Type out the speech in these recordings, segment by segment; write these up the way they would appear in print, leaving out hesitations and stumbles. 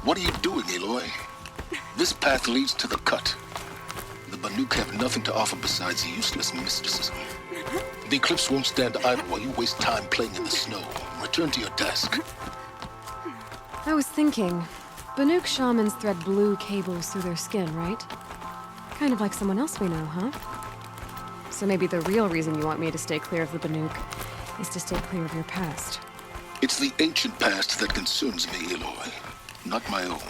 What are you doing, Aloy? This path leads to the cut. The Banuk have nothing to offer besides useless mysticism. The Eclipse won't stand idle while you waste time playing in the snow. Return to your task. I was thinking, Banuk shamans thread blue cables through their skin, right? Kind of like someone else we know, huh? So maybe the real reason you want me to stay clear of the Banuk is to stay clear of your past. It's the ancient past that concerns me, Aloy, not my own.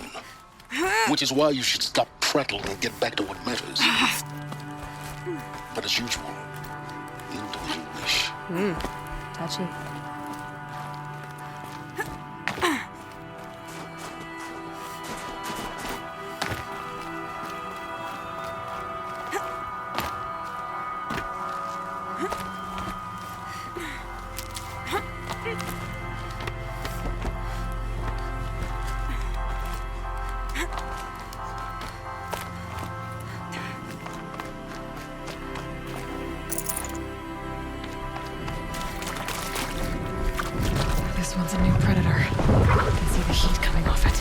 Which is why you should stop prattling and get back to what matters. But as usual, you'll do as you wish. Touchy. This one's a new predator. I can see the heat coming off it.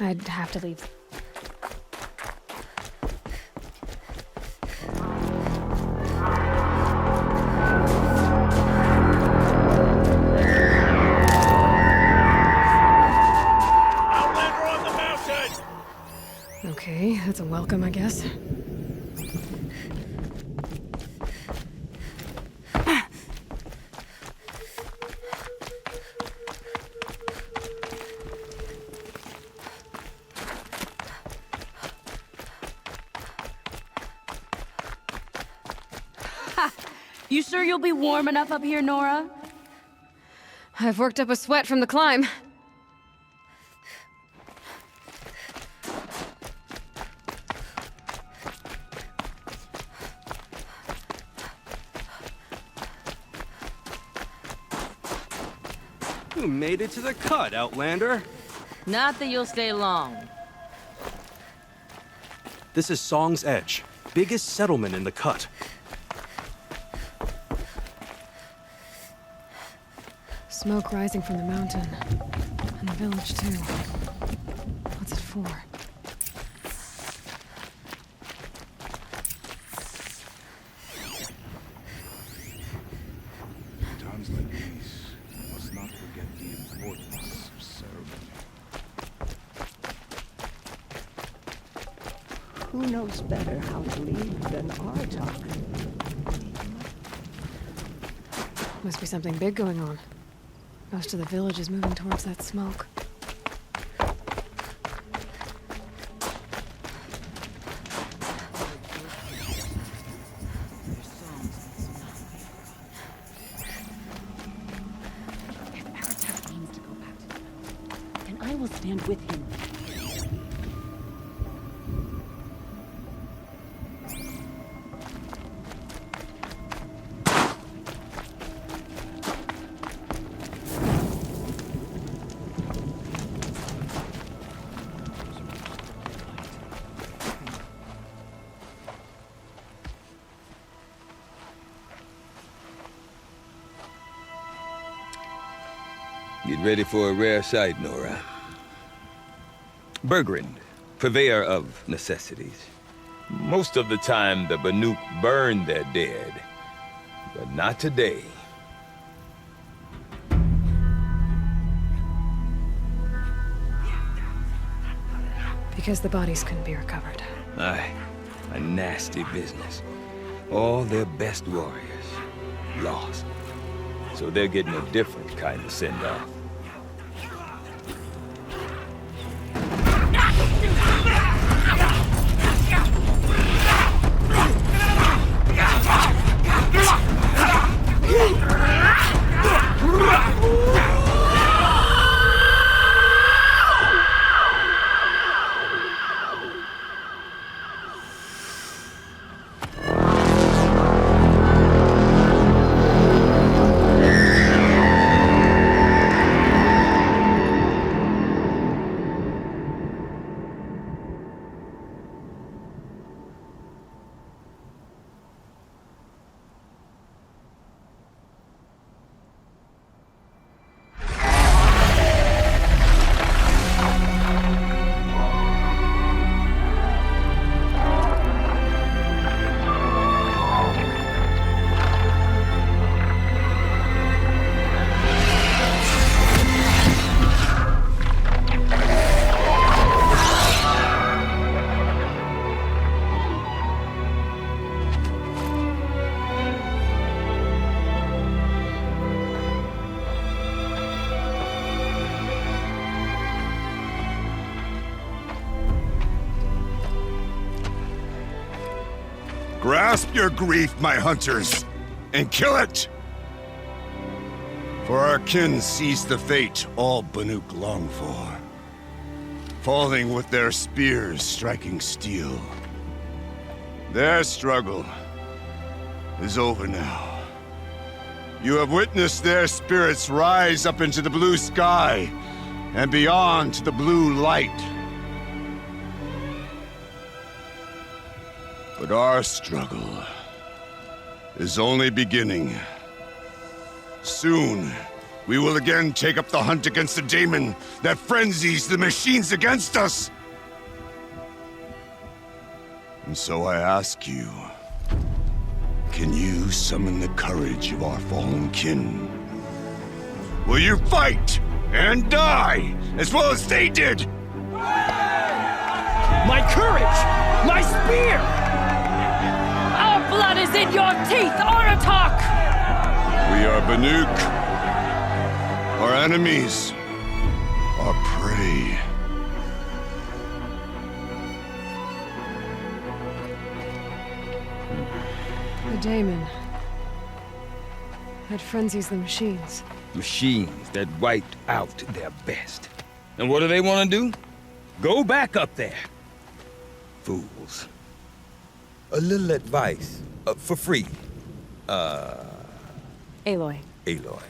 I'd have to leave. Outlander on the mountain! Okay, that's a welcome, I guess. You sure you'll be warm enough up here, Nora? I've worked up a sweat from the climb. You made it to the cut, Outlander. Not that you'll stay long. This is Song's Edge, biggest settlement in the cut. Smoke rising from the mountain. And the village, too. What's it for? Times like these, we must not forget the importance of ceremony. Who knows better how to lead than Artok? Must be something big going on. Most of the village is moving towards that smoke. If Artok aims to go back to the mountain, then I will stand with him. Get ready for a rare sight, Nora. Bergrand, purveyor of necessities. Most of the time, the Banuk burn their dead. But not today. Because the bodies couldn't be recovered. Aye, a nasty business. All their best warriors lost. So they're getting a different kind of send-off. Grasp your grief, my hunters, and kill it! For our kin sees the fate all Banuk long for. Falling with their spears striking steel. Their struggle is over now. You have witnessed their spirits rise up into the blue sky and beyond to the blue light. But our struggle is only beginning. Soon, we will again take up the hunt against the demon that frenzies the machines against us. And so I ask you, can you summon the courage of our fallen kin? Will you fight and die as well as they did? My courage! My spear! Our blood is in your teeth, Aratak! We are Banuk. Our enemies. Our prey. The daemon. That frenzies the machines. Machines that wiped out their best. And what do they want to do? Go back up there. Fools. A little advice, for free. Aloy. Aloy.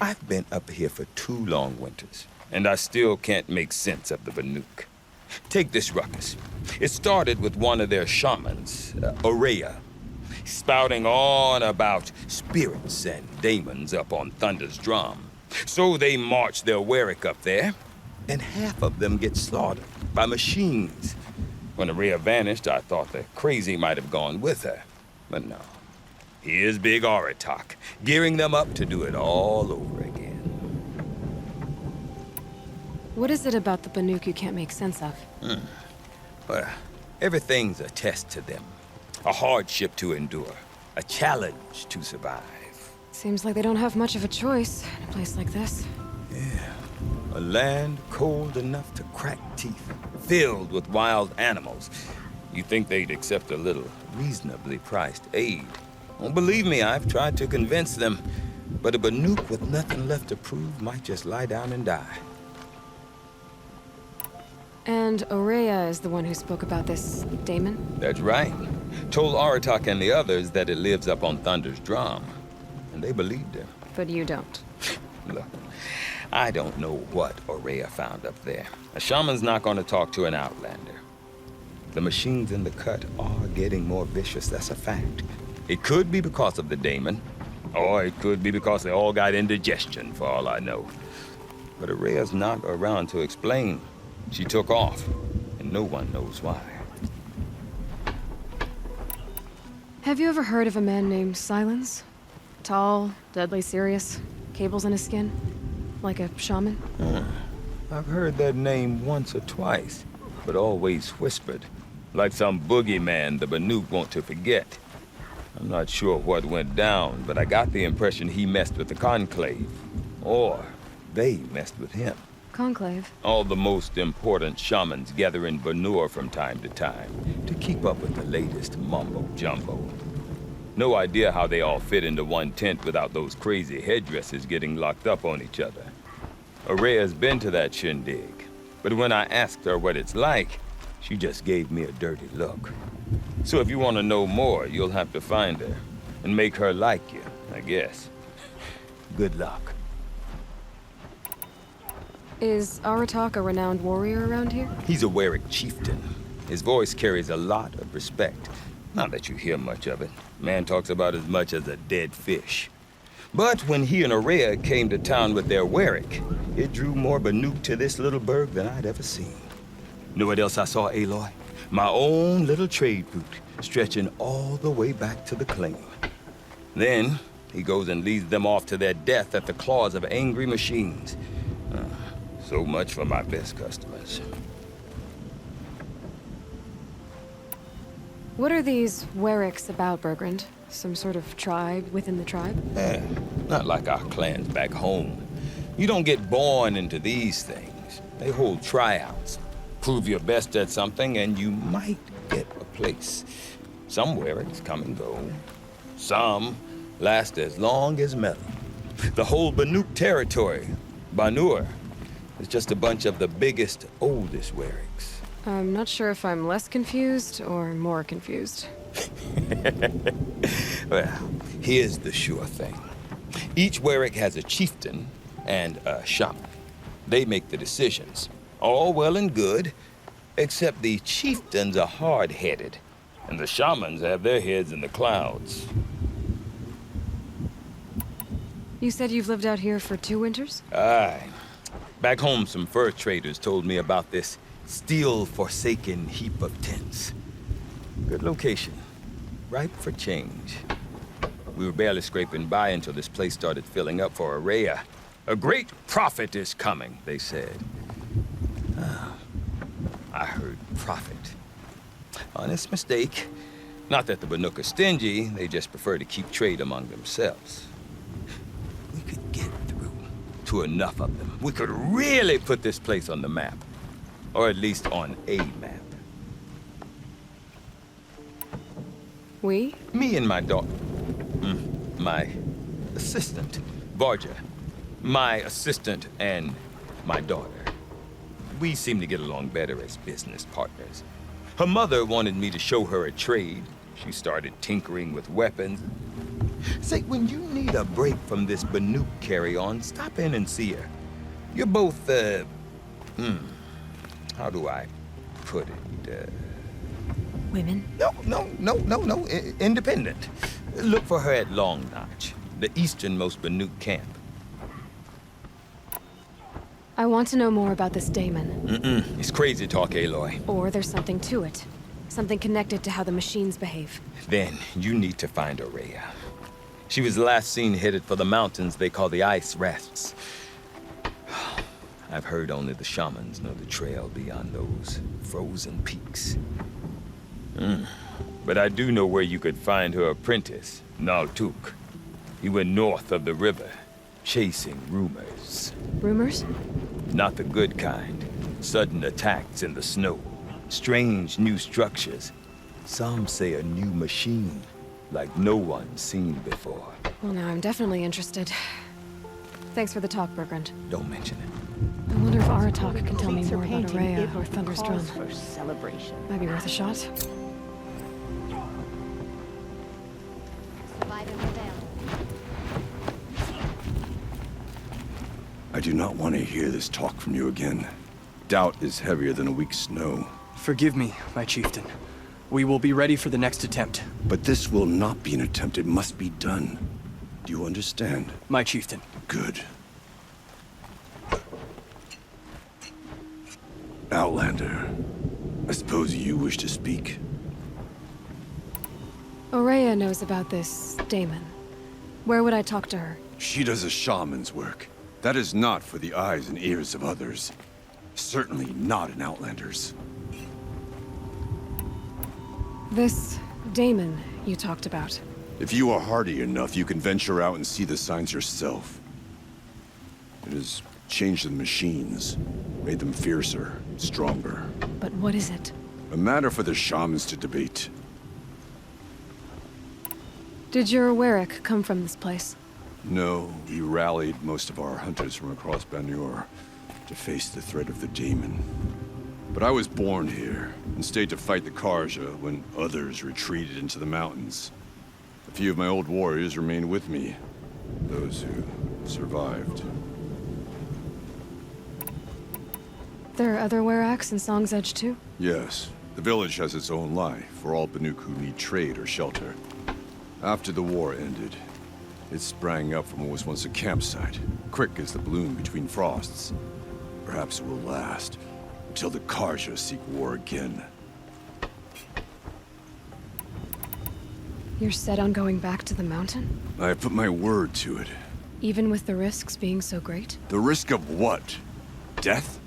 I've been up here for 2 long winters, and I still can't make sense of the Banuk. Take this ruckus. It started with one of their shamans, Aurea, spouting on about spirits and demons up on Thunder's drum. So they march their Warwick up there, and half of them get slaughtered by machines. When Aurea vanished, I thought the crazy might have gone with her, but no. Here's Big Aratak, gearing them up to do it all over again. What is it about the Banuk you can't make sense of? Well, everything's a test to them. A hardship to endure. A challenge to survive. Seems like they don't have much of a choice in a place like this. Yeah. A land cold enough to crack teeth. Filled with wild animals. You think they'd accept a little reasonably priced aid. Well, believe me, I've tried to convince them. But a Banuk with nothing left to prove might just lie down and die. And Aurea is the one who spoke about this daemon? That's right. Told Aratak and the others that it lives up on Thunder's drum. And they believed him. But you don't. Look, I don't know what Aurea found up there. A shaman's not going to talk to an outlander. The machines in the cut are getting more vicious, that's a fact. It could be because of the daemon, or it could be because they all got indigestion, for all I know. But Aurea's not around to explain. She took off, and no one knows why. Have you ever heard of a man named Silence? Tall, deadly serious, cables in his skin? Like a shaman? I've heard that name once or twice, but always whispered. Like some boogeyman the Banuk want to forget. I'm not sure what went down, but I got the impression he messed with the Conclave. Or they messed with him. Conclave? All the most important shamans gather in Banur from time to time to keep up with the latest mumbo-jumbo. No idea how they all fit into one tent without those crazy headdresses getting locked up on each other. Aurea's been to that shindig, but when I asked her what it's like, she just gave me a dirty look. So if you want to know more, you'll have to find her and make her like you, I guess. Good luck. Is Aratak a renowned warrior around here? He's a Warwick chieftain. His voice carries a lot of respect. Not that you hear much of it. Man talks about as much as a dead fish. But when he and Aurea came to town with their Warwick, it drew more Banuk to this little burg than I'd ever seen. Know what else I saw, Aloy? My own little trade route, stretching all the way back to the claim. Then, he goes and leads them off to their death at the claws of angry machines. So much for my best customers. What are these Warwicks about, Bergrand? Some sort of tribe within the tribe? Not like our clans back home. You don't get born into these things. They hold tryouts. Prove your best at something and you might get a place. Some Warwicks come and go. Some last as long as metal. The whole Banuk territory, Banur, is just a bunch of the biggest, oldest Warwicks. I'm not sure if I'm less confused or more confused. Well, here's the sure thing. Each Warwick has a chieftain and a shaman. They make the decisions. All well and good, except the chieftains are hard-headed, and the shamans have their heads in the clouds. You said you've lived out here for 2 winters? Aye. Back home, some fur traders told me about this still forsaken heap of tents. Good location. Ripe for change. We were barely scraping by until this place started filling up for Araya. A great prophet is coming, they said. I heard prophet. Honest mistake. Not that the Banuk are stingy, they just prefer to keep trade among themselves. We could get through to enough of them. We could really put this place on the map. Or at least on a map. We? Me and my daughter. My assistant, Barja. My assistant and my daughter. We seem to get along better as business partners. Her mother wanted me to show her a trade. She started tinkering with weapons. Say, when you need a break from this Banuk carry-on, stop in and see her. You're both, how do I put it? Women? No. Independent. Look for her at Long Notch, the easternmost Banuk camp. I want to know more about this daemon. It's crazy talk, Aloy. Or there's something to it. Something connected to how the machines behave. Then you need to find Araya. She was last seen headed for the mountains they call the Ice Rests. I've heard only the shamans know the trail beyond those frozen peaks. But I do know where you could find her apprentice, Naltuk. He went north of the river, chasing rumors. Rumors? Not the good kind. Sudden attacks in the snow. Strange new structures. Some say a new machine, like no one's seen before. Well, now I'm definitely interested. Thanks for the talk, Bergrand. Don't mention it. I wonder if Aratak can tell me more about Araya or Thunder's drum. For celebration. Might be worth a shot. I do not want to hear this talk from you again. Doubt is heavier than a week's snow. Forgive me, my chieftain. We will be ready for the next attempt. But this will not be an attempt. It must be done. Do you understand? My chieftain. Good. Outlander, I suppose you wish to speak? Araya knows about this daemon. Where would I talk to her? She does a shaman's work. That is not for the eyes and ears of others. Certainly not an Outlander's. This daemon you talked about. If you are hardy enough, you can venture out and see the signs yourself. It has changed the machines, made them fiercer, stronger. But what is it? A matter for the shamans to debate. Did your Warwick come from this place? No, we rallied most of our hunters from across Banur to face the threat of the daemon. But I was born here and stayed to fight the Karja when others retreated into the mountains. A few of my old warriors remained with me, those who survived. There are other Warracks in Song's Edge too? Yes, the village has its own life for all Banuk who need trade or shelter. After the war ended, it sprang up from what was once a campsite, quick as the bloom between frosts. Perhaps it will last until the Karja seek war again. You're set on going back to the mountain? I have put my word to it. Even with the risks being so great? The risk of what? Death?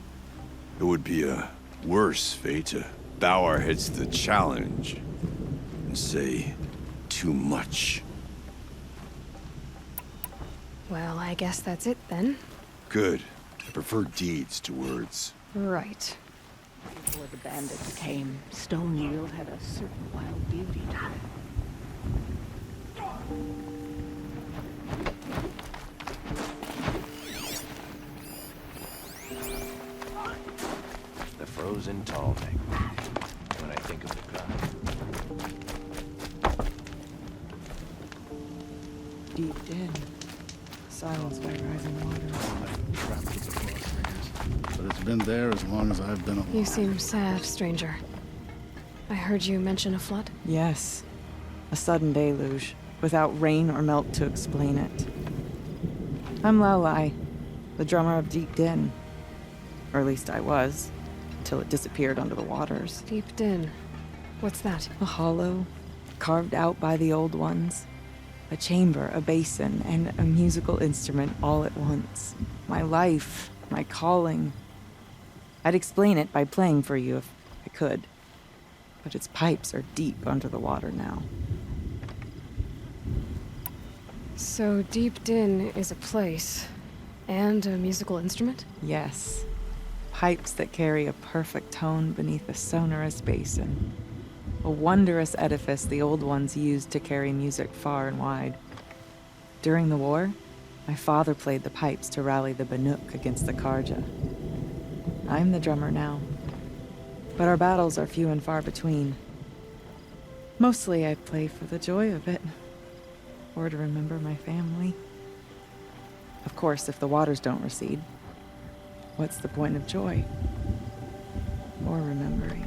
It would be a worse fate to bow our heads to the challenge and say too much. Well, I guess that's it then. Good. I prefer deeds to words. Right. Before the bandits came, Stone Yield had a certain wild beauty to it. The frozen tall thing. When I think of the god. Deep in, silenced by rising waters. Trapped with the Frostbringers. But it's been there as long as I've been alive. You seem sad, stranger. I heard you mention a flood? Yes. A sudden deluge, without rain or melt to explain it. I'm Laolai, the drummer of Deep Din. Or at least I was, until it disappeared under the waters. Deep Din. What's that? A hollow, carved out by the old ones. A chamber, a basin, and a musical instrument all at once. My life, my calling. I'd explain it by playing for you if I could. But its pipes are deep under the water now. So Deep Din is a place and a musical instrument? Yes. Pipes that carry a perfect tone beneath a sonorous basin. A wondrous edifice the old ones used to carry music far and wide. During the war, my father played the pipes to rally the Banuk against the Karja. I'm the drummer now, but our battles are few and far between. Mostly I play for the joy of it, or to remember my family. Of course, if the waters don't recede, what's the point of joy? Or remembering?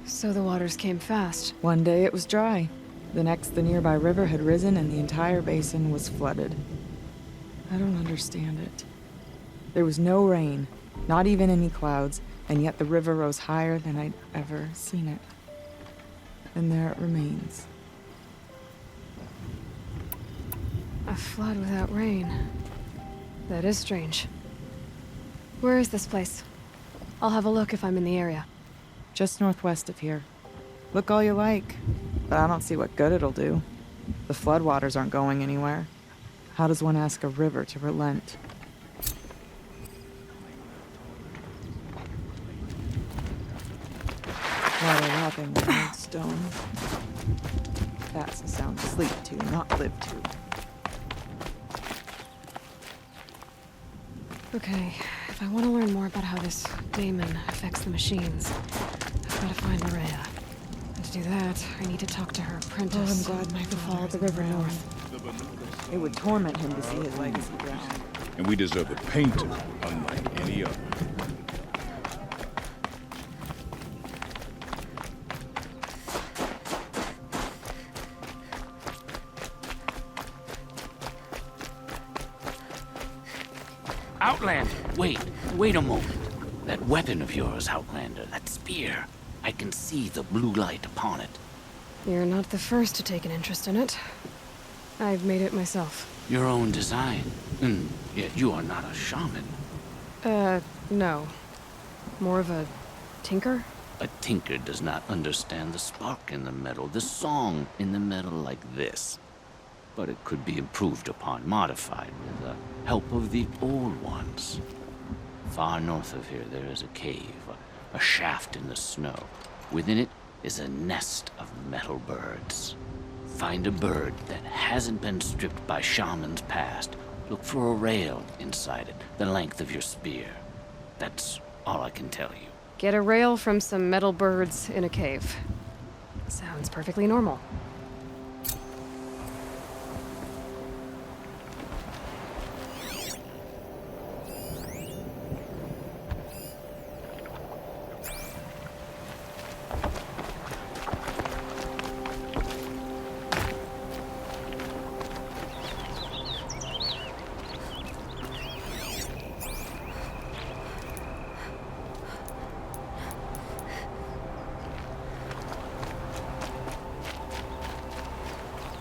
So the waters came fast. One day it was dry. The next, the nearby river had risen and the entire basin was flooded. I don't understand it. There was no rain, not even any clouds, and yet the river rose higher than I'd ever seen it. And there it remains. A flood without rain. That is strange. Where is this place? I'll have a look if I'm in the area. Just northwest of here. Look all you like, but I don't see what good it'll do. The floodwaters aren't going anywhere. How does one ask a river to relent? Water lapping the old stone. That's a sound to sleep to, not live to. Okay, if I want to learn more about how this daemon affects the machines, I've got to find Maria. And to do that, I need to talk to her apprentice. Oh, I'm glad my followed the river north. It would torment him to see his legacy drown. And we deserve a painter unlike any other. Outlander, wait a moment. That weapon of yours, Outlander, that spear. I can see the blue light upon it. You're not the first to take an interest in it. I've made it myself. Your own design. And yet you are not a shaman. No. More of a tinker? A tinker does not understand the spark in the metal, the song in the metal like this. But it could be improved upon, modified with the help of the old ones. Far north of here there is a cave, a shaft in the snow. Within it is a nest of metal birds. Find a bird that hasn't been stripped by shamans past. Look for a rail inside it, the length of your spear. That's all I can tell you. Get a rail from some metal birds in a cave. Sounds perfectly normal.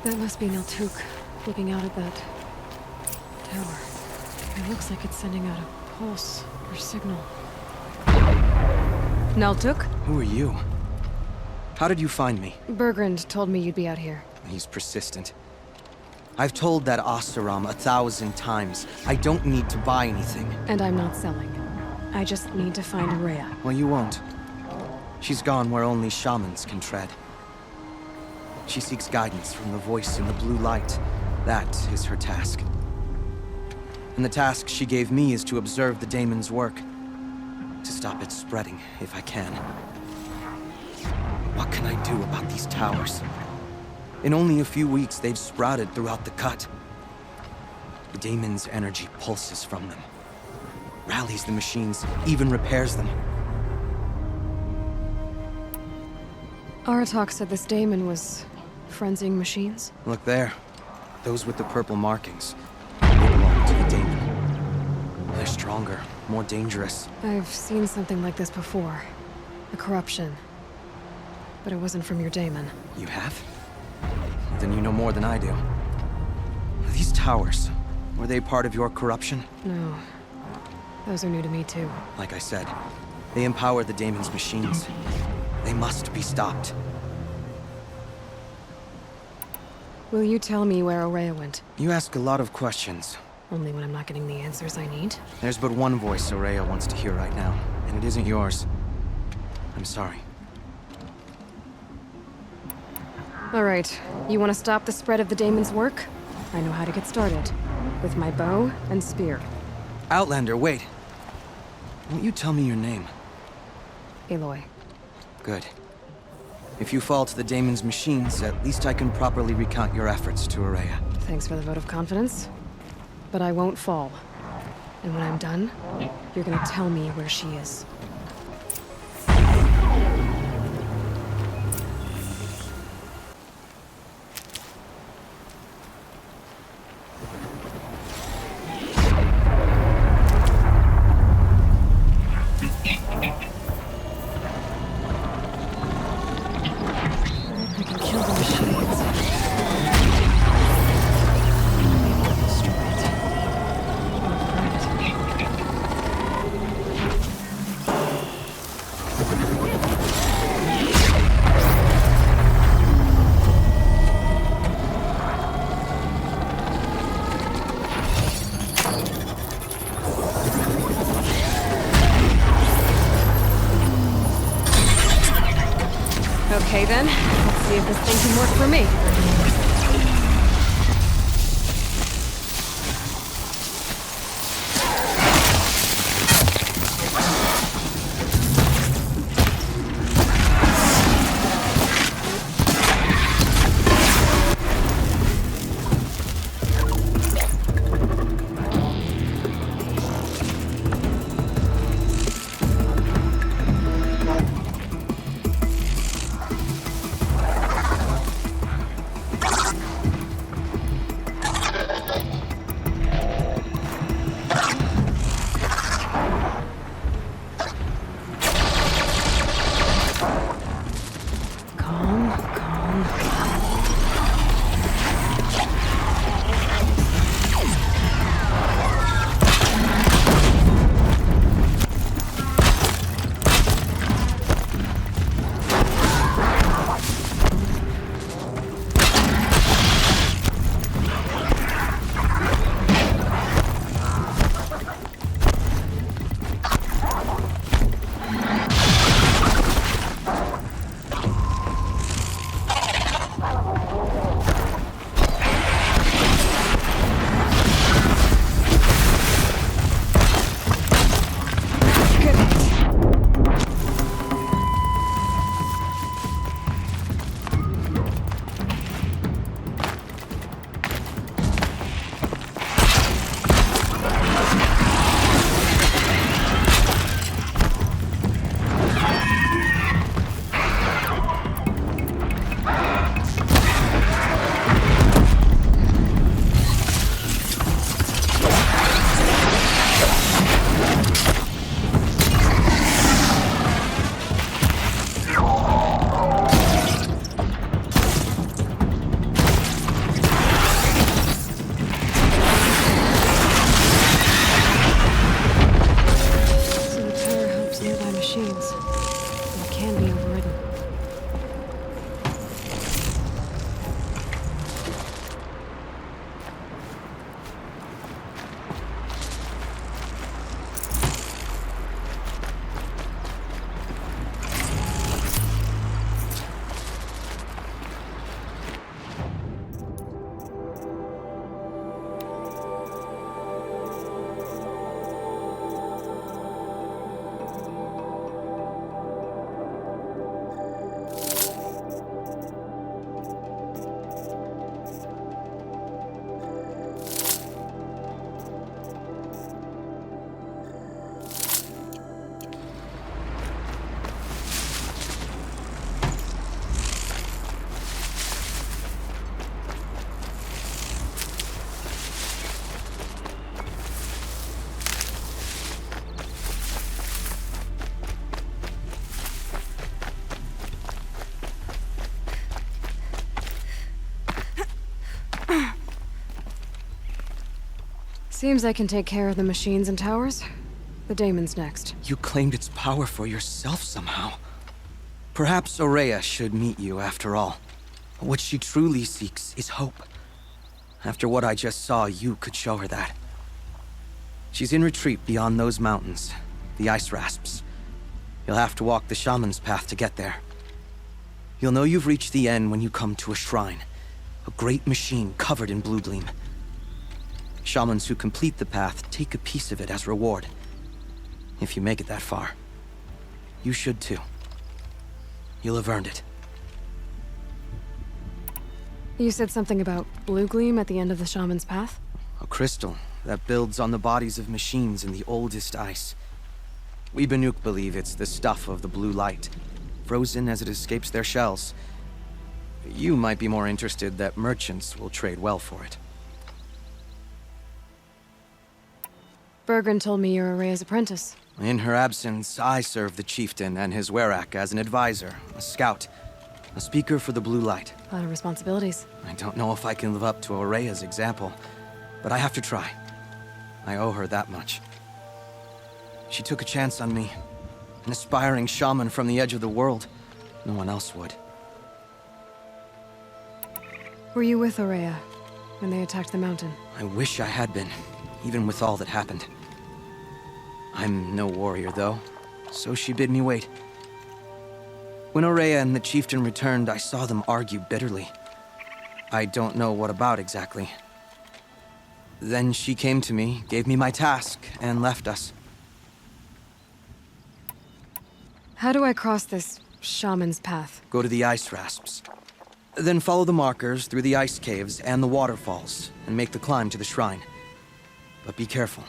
That must be Naltuk, looking out at that tower. It looks like it's sending out a pulse or signal. Naltuk? Who are you? How did you find me? Bergrand told me you'd be out here. He's persistent. I've told that Oseram 1,000 times. I don't need to buy anything. And I'm not selling. I just need to find Rhea. Well, you won't. She's gone where only shamans can tread. She seeks guidance from the voice in the blue light. That is her task. And the task she gave me is to observe the daemon's work. To stop it spreading, if I can. What can I do about these towers? In only a few weeks, they've sprouted throughout the cut. The daemon's energy pulses from them. Rallies the machines, even repairs them. Aratak said this daemon was frenzying machines. Look there. Those with the purple markings, they belong to the daemon. They're stronger, more dangerous. I've seen something like this before. A corruption. But it wasn't from your daemon. You have? Then you know more than I do. These towers, were they part of your corruption? No. Those are new to me too. Like I said, they empower the daemon's machines. They must be stopped. Will you tell me where Ourea went? You ask a lot of questions. Only when I'm not getting the answers I need. There's but one voice Ourea wants to hear right now, and it isn't yours. I'm sorry. All right, you want to stop the spread of the daemon's work? I know how to get started. With my bow and spear. Outlander, wait. Won't you tell me your name? Aloy. Good. If you fall to the daemon's machines, at least I can properly recount your efforts to Ourea. Thanks for the vote of confidence. But I won't fall. And when I'm done, you're gonna tell me where she is. I can kill the machines. Destroy it. Okay then, let's see if this thing can work for me. Seems I can take care of the machines and towers. The daemon's next. You claimed its power for yourself somehow. Perhaps Aurea should meet you after all. What she truly seeks is hope. After what I just saw, you could show her that. She's in retreat beyond those mountains, the ice rasps. You'll have to walk the shaman's path to get there. You'll know you've reached the end when you come to a shrine, a great machine covered in blue gleam. Shamans who complete the path take a piece of it as reward. If you make it that far, you should too. You'll have earned it. You said something about blue gleam at the end of the shaman's path? A crystal that builds on the bodies of machines in the oldest ice. We Banuk believe it's the stuff of the blue light, frozen as it escapes their shells. You might be more interested that merchants will trade well for it. Bergren told me you're Aurea's apprentice. In her absence, I serve the chieftain and his werak as an advisor, a scout, a speaker for the blue light. A lot of responsibilities. I don't know if I can live up to Aurea's example, but I have to try. I owe her that much. She took a chance on me, an aspiring shaman from the edge of the world. No one else would. Were you with Aurea when they attacked the mountain? I wish I had been, even with all that happened. I'm no warrior, though, so she bid me wait. When Aurea and the chieftain returned, I saw them argue bitterly. I don't know what about exactly. Then she came to me, gave me my task, and left us. How do I cross this shaman's path? Go to the ice rasps. Then follow the markers through the ice caves and the waterfalls, and make the climb to the shrine. But be careful.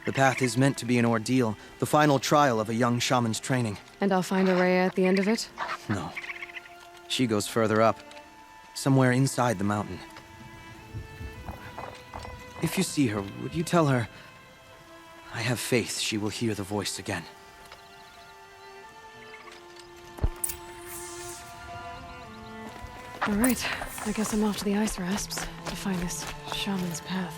The path is meant to be an ordeal, the final trial of a young shaman's training. And I'll find Aurea at the end of it? No. She goes further up, somewhere inside the mountain. If you see her, would you tell her, I have faith she will hear the voice again. All right, I guess I'm off to the ice rasps to find this shaman's path.